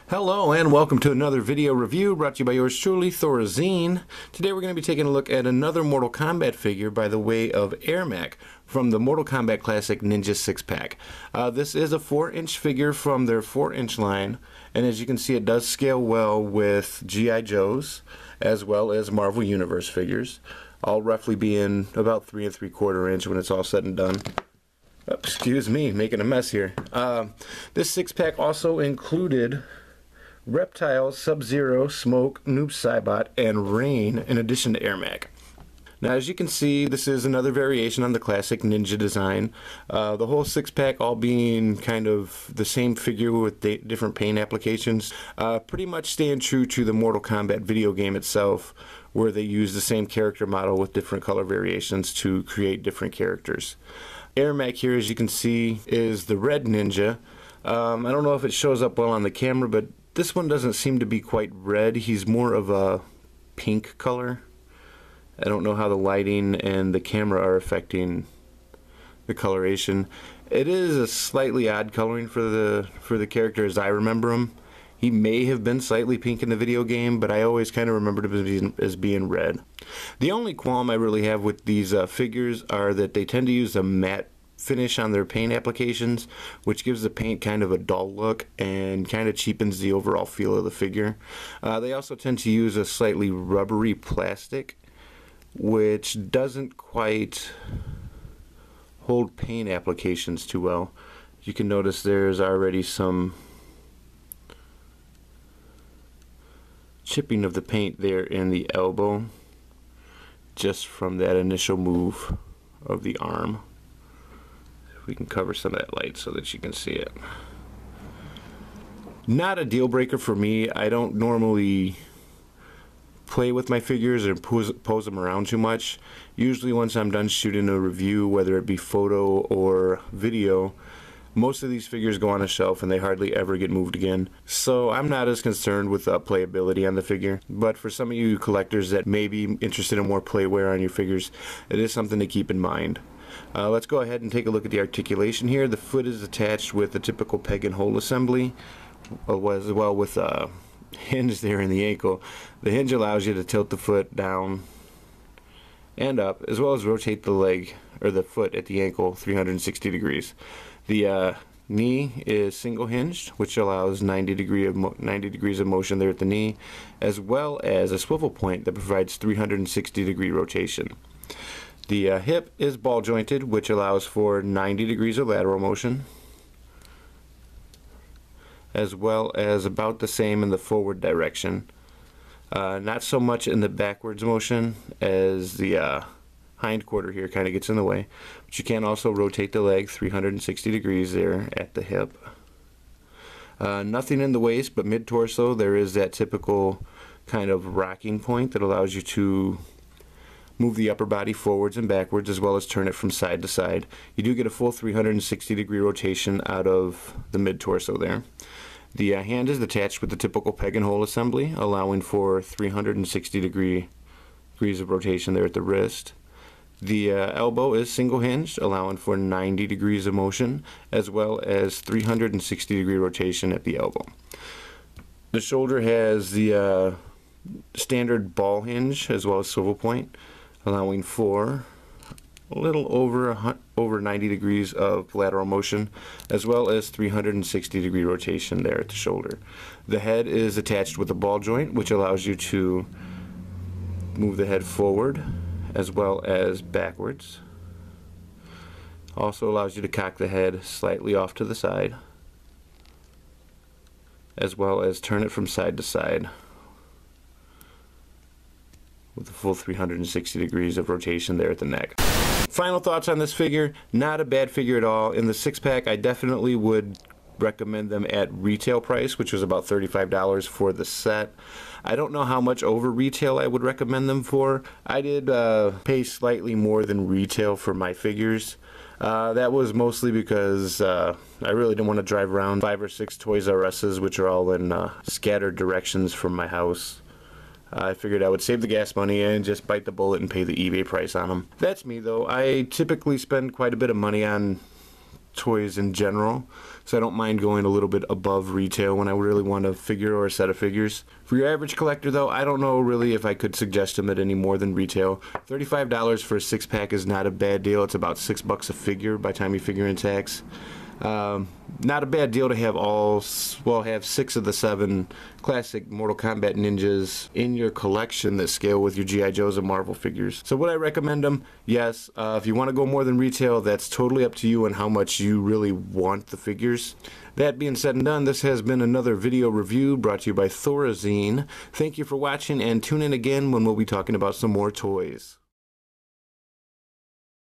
Hello and welcome to another video review brought to you by yours truly, Thorazine. Today we're going to be taking a look at another Mortal Kombat figure by the way of Ermac from the Mortal Kombat Classic Ninja 6-pack. This is a 4-inch figure from their 4-inch line, and as you can see it does scale well with G.I. Joes as well as Marvel Universe figures, all roughly being about 3 3/4 inch when it's all said and done. Oh, excuse me, making a mess here. This 6-pack also included Reptile, Sub-Zero, Smoke, Noob Saibot, and Rain in addition to Ermac. Now as you can see, this is another variation on the classic Ninja design. The whole 6-pack all being kind of the same figure with different paint applications. Pretty much staying true to the Mortal Kombat video game itself, where they use the same character model with different color variations to create different characters. Ermac here, as you can see, is the red ninja. I don't know if it shows up well on the camera, but this one doesn't seem to be quite red. He's more of a pink color. I don't know how the lighting and the camera are affecting the coloration. It is a slightly odd coloring for the character as I remember him. He may have been slightly pink in the video game, but I always kind of remembered him as being red. The only qualm I really have with these figures are that they tend to use a matte finish on their paint applications, which gives the paint kind of a dull look and kind of cheapens the overall feel of the figure. They also tend to use a slightly rubbery plastic, which doesn't quite hold paint applications too well. You can notice there's already some chipping of the paint there in the elbow just from that initial move of the arm. We can cover some of that light so that you can see it. Not a deal breaker for me. I don't normally play with my figures or pose them around too much. Usually once I'm done shooting a review, whether it be photo or video, most of these figures go on a shelf and they hardly ever get moved again. So I'm not as concerned with playability on the figure. But for some of you collectors that may be interested in more play wear on your figures, it is something to keep in mind. Let's go ahead and take a look at the articulation here. The foot is attached with a typical peg and hole assembly, as well with a hinge there in the ankle. The hinge allows you to tilt the foot down and up, as well as rotate the leg or the foot at the ankle 360 degrees. The knee is single hinged, which allows 90 degrees of motion there at the knee, as well as a swivel point that provides 360 degree rotation. The hip is ball jointed, which allows for 90 degrees of lateral motion, as well as about the same in the forward direction. Not so much in the backwards motion, as the hind quarter here kind of gets in the way, but you can also rotate the leg 360 degrees there at the hip. Nothing in the waist, but mid-torso there is that typical kind of rocking point that allows you to move the upper body forwards and backwards, as well as turn it from side to side. You do get a full 360 degree rotation out of the mid-torso there. The hand is attached with the typical peg and hole assembly, allowing for 360 degrees of rotation there at the wrist. The elbow is single hinged, allowing for 90 degrees of motion, as well as 360 degree rotation at the elbow. The shoulder has the standard ball hinge as well as swivel point, allowing for a little over 90 degrees of lateral motion, as well as 360 degree rotation there at the shoulder. The head is attached with a ball joint, which allows you to move the head forward as well as backwards. Also allows you to cock the head slightly off to the side, as well as turn it from side to side with a full 360 degrees of rotation there at the neck. Final thoughts on this figure: not a bad figure at all. In the 6-pack, I definitely would recommend them at retail price, which was about $35 for the set. I don't know how much over retail I would recommend them for. I did pay slightly more than retail for my figures. That was mostly because I really didn't want to drive around 5 or 6 Toys R Us's, which are all in scattered directions from my house. I figured I would save the gas money and just bite the bullet and pay the eBay price on them. That's me though. I typically spend quite a bit of money on toys in general, so I don't mind going a little bit above retail when I really want a figure or a set of figures. For your average collector though, I don't know really if I could suggest them at any more than retail. $35 for a 6-pack is not a bad deal. It's about $6 a figure by the time you figure in tax. Not a bad deal to have have 6 of the 7 classic Mortal Kombat Ninjas in your collection that scale with your G.I. Joes and Marvel figures. So would I recommend them? Yes. If you want to go more than retail, that's totally up to you and how much you really want the figures. That being said and done, this has been another video review brought to you by Thorazine. Thank you for watching, and tune in again when we'll be talking about some more toys.